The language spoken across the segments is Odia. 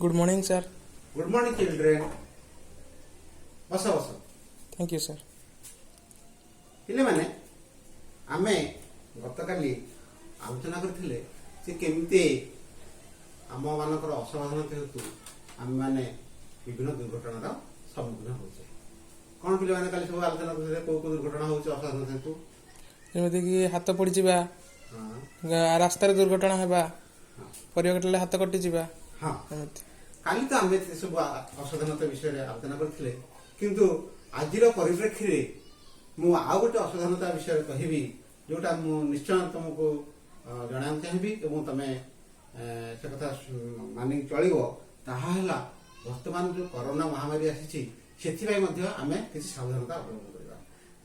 Good morning, sir. Good morning, children. बस बस Thank you, sir. ପିଲାମାନେ ଆମେ ଗତକାଲି ଆଲୋଚନା କରିଥିଲେ ଯେ କେମିତି ଆମମାନଙ୍କର ଅସାବଧାନତା ହେତୁ ଆମେମାନେ ବିଭିନ୍ନ ଦୁର୍ଘଟଣାର ସମ୍ମୁଖୀନ ହେଉଛେ। କ'ଣ ପିଲାମାନେ କାଲି ସବୁ ଆଲୋଚନା କରିଥିଲେ କୋଉ କୋଉ ଦୁର୍ଘଟଣା ହେଉଛି ଅସାବଧାନତା ହେତୁ? ଯେମିତିକି ହାତ ପଡ଼ିଯିବା, ହଁ ରାସ୍ତାରେ ଦୁର୍ଘଟଣା ହେବା, ପରିବା କାଟିଲେ ହାତ କଟିଯିବା, ହଁ ଏମିତି। କାଲି ତ ଆମେ ସେସବୁ ଅସାବଧାନତା ବିଷୟରେ ଆଲୋଚନା କରିଥିଲେ, କିନ୍ତୁ ଆଜିର ପରିପ୍ରେକ୍ଷୀରେ ମୁଁ ଆଉ ଗୋଟେ ଅସାବଧାନତା ବିଷୟରେ କହିବି, ଯୋଉଟା ମୁଁ ନିଶ୍ଚୟ ତମକୁ ଜଣାଇବାକୁ ଚାହିଁବି ଏବଂ ତମେ ସେ କଥା ମାନିକି ଚଳିବ। ତାହା ହେଲା ବର୍ତ୍ତମାନ ଯୋଉ କରୋନା ମହାମାରୀ ଆସିଛି, ସେଥିପାଇଁ ମଧ୍ୟ ଆମେ କିଛି ସାବଧାନତା ଅବଲମ୍ବନ କରିବା।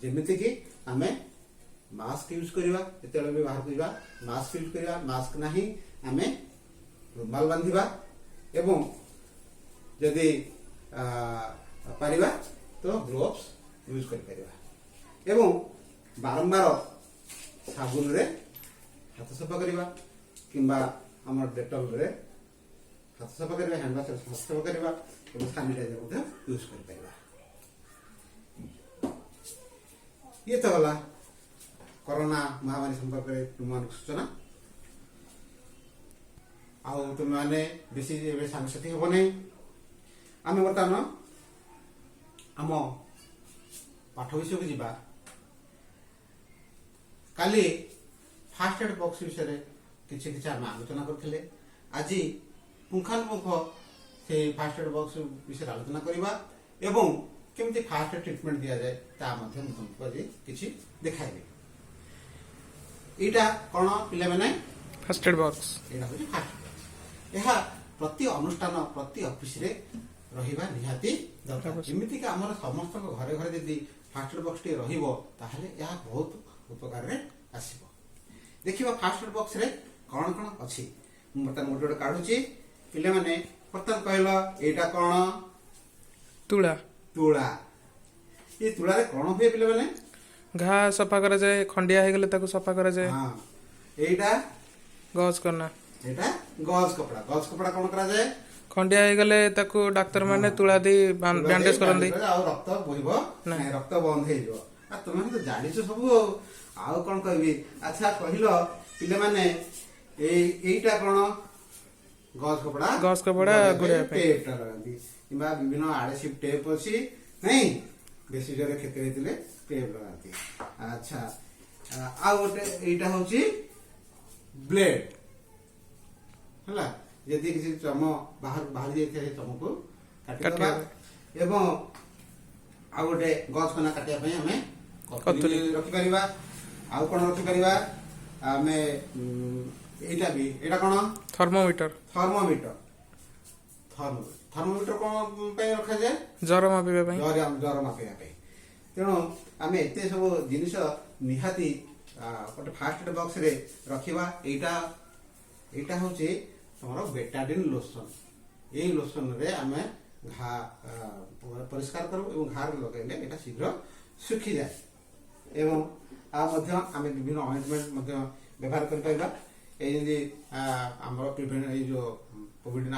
ଯେମିତିକି ଆମେ ମାସ୍କ ୟୁଜ୍ କରିବା, ଯେତେବେଳେ ବି ବାହାରକୁ ଯିବା ମାସ୍କ ୟୁଜ୍ କରିବା, ମାସ୍କ ନାହିଁ ଆମେ ରୁମାଲ ବାନ୍ଧିବା ଏବଂ ଯଦି ପାରିବା ତ ଗ୍ଲୋଭ୍ସ ୟୁଜ୍ କରିପାରିବା ଏବଂ ବାରମ୍ବାର ସାବୁନରେ ହାତ ସଫା କରିବା କିମ୍ବା ଆମର ଡେଟଲରେ ହାତ ସଫା କରିବା, ହ୍ୟାଣ୍ଡ ୱାଶରେ ହାତ ସଫା କରିବା ଏବଂ ସାନିଟାଇଜର ମଧ୍ୟ ୟୁଜ୍ କରିପାରିବା। ଇଏ ତ ଗଲା କରୋନା ମହାମାରୀ ସମ୍ପର୍କରେ ତୁମମାନଙ୍କୁ ସୂଚନା। ଆଉ ତୁମେମାନେ ବେଶୀ ଏବେ ସାଙ୍ଗସାଥି ହେବ ନାହିଁ। ଆମେ ବର୍ତ୍ତମାନ ଆମ ପାଠ ବିଷୟକୁ ଯିବା। କାଲି ଫାର୍ଷ୍ଟ ଏଡ୍ ବକ୍ସ ବିଷୟରେ କିଛି କିଛି ଆମେ ଆଲୋଚନା କରିଥିଲେ। ଆଜି ପୁଙ୍ଖାନୁପୁଙ୍ଖ ସେଇ ଫାର୍ଷ୍ଟ ଏଡ୍ ବକ୍ସ ବିଷୟରେ ଆଲୋଚନା କରିବା ଏବଂ କେମିତି ଫାର୍ଷ୍ଟ ଏଡ୍ ଟ୍ରିଟମେଣ୍ଟ ଦିଆଯାଏ ତାହା ମଧ୍ୟ ମୁଁ ତୁମକୁ ଆଜି କିଛି ଦେଖାଇବି। ଏଇଟା କ'ଣ ପିଲାମାନେ? First aid box. ଏଇଟା ହେଉଛି ଫାର୍ଷ୍ଟ ଏଡ୍ ବକ୍ସ। ଏହା ପ୍ରତି ଅନୁଷ୍ଠାନ ପ୍ରତି ଅଫିସରେ ରହିବା ନିହାତି ଦରକାର। ଯେମିତିକି ଆମର ସମସ୍ତଙ୍କ ଘରେ ଘରେ ଯଦି ଫାର୍ଷ୍ଟ ଏଡ୍ ବକ୍ସଟି ରହିବ ତାହେଲେ ଏହା ବହୁତ ଉପକାରରେ ଆସିବ। ଦେଖିବା ଫାର୍ଷ୍ଟ ଏଡ୍ ବକ୍ସରେ କ'ଣ କ'ଣ ଅଛି। ମୁଁ ବର୍ତ୍ତମାନ ଗୋଟେ ଗୋଟେ କାଢୁଛି। ପିଲାମାନେ ବର୍ତ୍ତମାନ କହିଲ ଏଇଟା କ'ଣ? ତୁଳା। ତୁଳା। ଏ ତୁଳାରେ କ'ଣ ହୁଏ ପିଲାମାନେ? ଘା ସଫା କରାଯାଏ, ଖଣ୍ଡିଆ ହେଇଗଲେ ତାକୁ ସଫା କରାଯାଏ। ହଁ। ଏଇଟା ଗଜ କରନା। ଏଇଟା ଗଜ କପଡ଼ା। ଗଜ କପଡ଼ା କ'ଣ କରାଯାଏ? ଖଣ୍ଡିଆ ହେଇଗଲେ ତାକୁ ଡାକ୍ତର ମାନେ ତୁଳା ଦେଇ ବ୍ୟାଣ୍ଡେଜ କରନ୍ତି। ଆଉ ରକ୍ତ ବୋହିବ ନାହିଁ, ରକ୍ତ ବନ୍ଦ ହେଇଯିବ। ଆଉ ତୁମେ ତ ଜାଣିଛ ସବୁ। ଆଉ କ'ଣ କହିବି? ଆଚ୍ଛା କହିଲ ପିଲାମାନେ ଏଇଟା କ'ଣ? ଗଜ କପଡ଼ା। ଗଜ କପଡ଼ା ଗୁଡ଼େଇବା ପାଇଁ ଟେପଟା ଲଗାନ୍ତି କିମ୍ବା ବିଭିନ୍ନ ଆଡେସିଭ ଟେପ୍ ଅଛି ନାଇଁ, ବେଶୀ ଜୋରେ କ୍ଷତି ହେଇଥିଲେ ଟେପ୍ ଲଗାନ୍ତି। ଆଚ୍ଛା ଆଉ ଗୋଟେ ଏଇଟା ହଉଛି ବ୍ଲେଡ ହେଲା। ଯଦି କିଛି ଚମ ବାହାରି ଯାଇଥାଏ ସେ ଚମକୁ କାଟିଦେବା ଏବଂ ଆଉ ଗୋଟେ ଗଛ କନା କାଟିବା ପାଇଁ ଆମେ କତୁରୀ ରଖିପାରିବା। ଆଉ କ'ଣ ରଖିପାରିବା ଆମେ? ଏଇଟା ବି, ଏଇଟା କ'ଣ? ଥର୍ମୋମିଟର। ଥର୍ମୋମିଟର। ଥର୍ମୋମିଟର କ'ଣ ପାଇଁ ରଖାଯାଏ? ଜ୍ୱର ମାପିବା ପାଇଁ। ଜ୍ୱର ମାପିବା ପାଇଁ। ତେଣୁ ଆମେ ଏତେ ସବୁ ଜିନିଷ ନିହାତି ଗୋଟେ ଫାର୍ଷ୍ଟ ଏଡ୍ ବକ୍ସରେ ରଖିବା। ଏଇଟା ହଉଛି ତମର ବେଟାଡିନ୍ ଲୋସନ। ଏଇ ଲୋସନରେ ଆମେ ଘା ପରିଷ୍କାର କରୁ ଏବଂ ଘାରେ ଲଗାଇଲେ ଏଇଟା ଶୀଘ୍ର ଶୁଖିଯାଏ ଏବଂ ଆଉ ମଧ୍ୟ ଆମେ ବିଭିନ୍ନ ଅଏଣ୍ଟମେଣ୍ଟ ମଧ୍ୟ ବ୍ୟବହାର କରିପାରିବା। ଏଇ ଯେମିତି ଆମର ଏଇ ଯେଉଁ କୋଭିଡ୍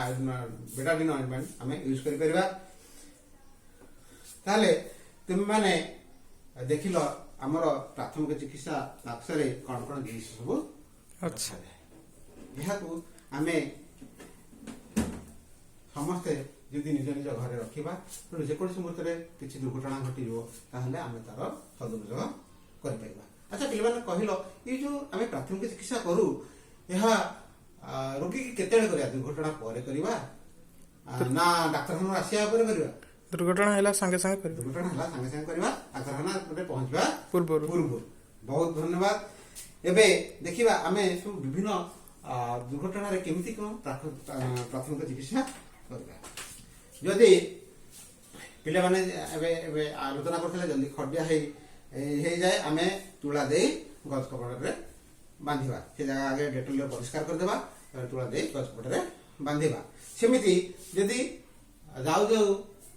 ବେଟାଡିନ୍ ଅଏଣ୍ଟମେଣ୍ଟ ଆମେ ୟୁଜ୍ କରିପାରିବା। ତାହେଲେ ତୁମେମାନେ ଦେଖିଲ ଆମର ପ୍ରାଥମିକ ଚିକିତ୍ସା ବାକ୍ସରେ କ'ଣ କ'ଣ ଜିନିଷ ସବୁ ରଖାଯାଏ। ଏହାକୁ ଆମେ ସମସ୍ତେ ଯଦି ନିଜ ନିଜ ଘରେ ରଖିବା ତେଣୁ ଯେକୌଣସି ମୁହୂର୍ତ୍ତରେ କିଛି ଦୁର୍ଘଟଣା ଘଟିଯିବ ତାହେଲେ ଆମେ ତାର ସଦୁପଯୋଗ କରିପାରିବା। ଆଚ୍ଛା ପିଲାମାନେ କହିଲ, ଏଇ ଯୋଉ ଆମେ ପ୍ରାଥମିକ ଚିକିତ୍ସା କରୁ ଏହା ରୋଗୀକି କେତେବେଳେ କରିବା? ଦୁର୍ଘଟଣା ପରେ କରିବା ନା ଡାକ୍ତରଖାନା ଆସିବା ପରେ କରିବା? ଦୁର୍ଘଟଣା ହେଲା ସାଙ୍ଗେ ସାଙ୍ଗେ କରିବା। ଦୁର୍ଘଟଣା ହେଲା ସାଙ୍ଗେ ସାଙ୍ଗେ କରିବା, ଡାକ୍ତରଖାନା ପହଞ୍ଚିବା ପୂର୍ବରୁ। ବହୁତ ଧନ୍ୟବାଦ। ଏବେ ଦେଖିବା ଆମେ ସବୁ ବିଭିନ୍ନ ଦୁର୍ଘଟଣାରେ କେମିତି କ'ଣ ପ୍ରାଥମିକ ଚିକିତ୍ସା କରିବା। ଯଦି ପିଲାମାନେ ଏବେ ଏବେ ଆଲୋଚନା କରୁଥିଲେ ଯଦି ଖଣ୍ଡିଆ ହେଇଯାଏ ଆମେ ତୁଳା ଦେଇ ଗଜ କପଡ଼ାରେ ବାନ୍ଧିବା। ସେ ଜାଗା ଆଗେ ଡେଟଲରେ ପରିଷ୍କାର କରିଦେବା, ତୁଳା ଦେଇ ଗଜ କପଡ଼ାରେ ବାନ୍ଧିବା। ସେମିତି ଯଦି ଯାଉ ଯାଉ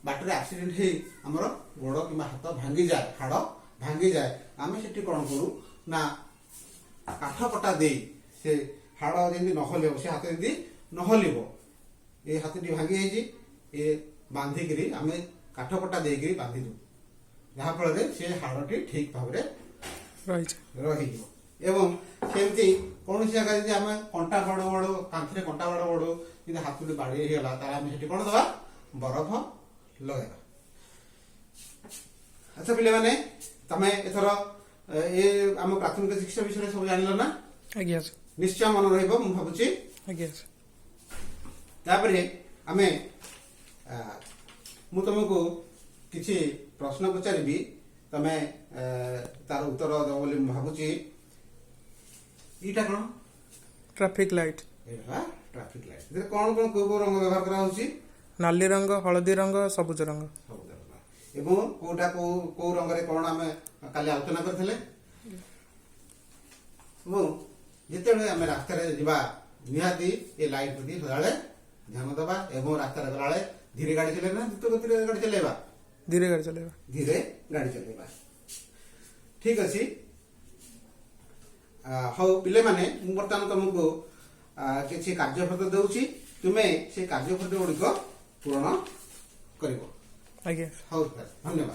ବାଟରେ ଆକ୍ସିଡେଣ୍ଟ ହେଇ ଆମର ଗୋଡ଼ କିମ୍ବା ହାତ ଭାଙ୍ଗିଯାଏ, ହାଡ଼ ଭାଙ୍ଗିଯାଏ, ଆମେ ସେଠି କ'ଣ କରୁ ନା କାଠ ପଟା ଦେଇ ସେ ହାଡ଼ ଯେମିତି ନ ହଲିବ, ସେ ହାତ ଯେମିତି ନ ହଲିବ ଏ ହାତଟି ଭାଙ୍ଗି ଯାଇଛି ଏ ବାନ୍ଧିକିରି ଆମେ କାଠପଟା ଦେଇକିରି ବାନ୍ଧିଛୁ ଯାହାଫଳରେ ସେ ହାଡ଼ଟି ଠିକ ଭାବରେ ରହିଛି। ରହିଯିବ। ଏବଂ ସେମିତି କୌଣସି ଜାଗାରେ ଯଦି ଆମେ କଣ୍ଟା ବଡ଼ ବଡ଼ କାନ୍ଥରେ କଣ୍ଟା ବଡ଼ ବଡ଼ ଯଦି ହାତଟି ବାଡ଼ି ହେଇଗଲା ତାହେଲେ ଆମେ ସେଠି କ'ଣ ଦେବା ବରଫ ଲଗାଇବା। ଆଚ୍ଛା ପିଲାମାନେ ତମେ ଏଥର ଏ ଆମ ପ୍ରାଥମିକ ଚିକିତ୍ସା ବିଷୟରେ ସବୁ ଜାଣିଲ ନା? ଆଜ୍ଞା ସାର୍। ନିଶ୍ଚୟ ମନେ ରହିବ ମୁଁ ଭାବୁଛି। ଆଜ୍ଞା ସାର୍। ତାପରେ ଆମେ ମୁଁ ତମକୁ କିଛି ପ୍ରଶ୍ନ ପଚାରିବି ତମେ ତାର ଉତ୍ତର ଦେବ ବୋଲି ମୁଁ ଭାବୁଛି। ଏଇଟା କ'ଣ? Traffic light. ଏଇଟା ଟ୍ରାଫିକ ଲାଇଟ୍। ଏଥିରେ କ'ଣ କ'ଣ କୋଉ କୋଉ ରଙ୍ଗ ବ୍ୟବହାର କରାହଉଛି? ନାଲି ରଙ୍ଗ, ହଳଦୀ ରଙ୍ଗ, ସବୁଜ ରଙ୍ଗ। ସବୁଜ ରଙ୍ଗ। ଏବଂ କୋଉଟା କୋଉ କୋଉ ରଙ୍ଗରେ କ'ଣ ଆମେ କାଲି ଆଲୋଚନା କରିଥିଲେ। ଏବଂ ଯେତେବେଳେ ଆମେ ରାସ୍ତାରେ ଯିବା ନିହାତି ଏ ଲାଇଟ୍ ପ୍ରତି ସଦାବେଳେ ଧ୍ୟାନ ଦେବା ଏବଂ ରାସ୍ତାରେ ଗଲାବେଳେ ଧୀରେ ଗାଡ଼ି ଚଲେଇବା ନା ଦ୍ରୁତ ଗତିରେ ଗାଡ଼ି ଚଲେଇବା? ଧୀରେ ଗାଡ଼ି ଚଲେଇବା। ଧୀରେ ଗାଡ଼ି ଚଲେଇବା। ଠିକ ଅଛି। ହଉ ପିଲାମାନେ ମୁଁ ବର୍ତ୍ତମାନ ତମକୁ କିଛି କାର୍ଯ୍ୟପତ୍ର ଦେଉଛି ତୁମେ ସେ କାର୍ଯ୍ୟପତ୍ର ଗୁଡ଼ିକ ପୂରଣ କରିବ। ଆଜ୍ଞା। ହଉ ଧନ୍ୟବାଦ।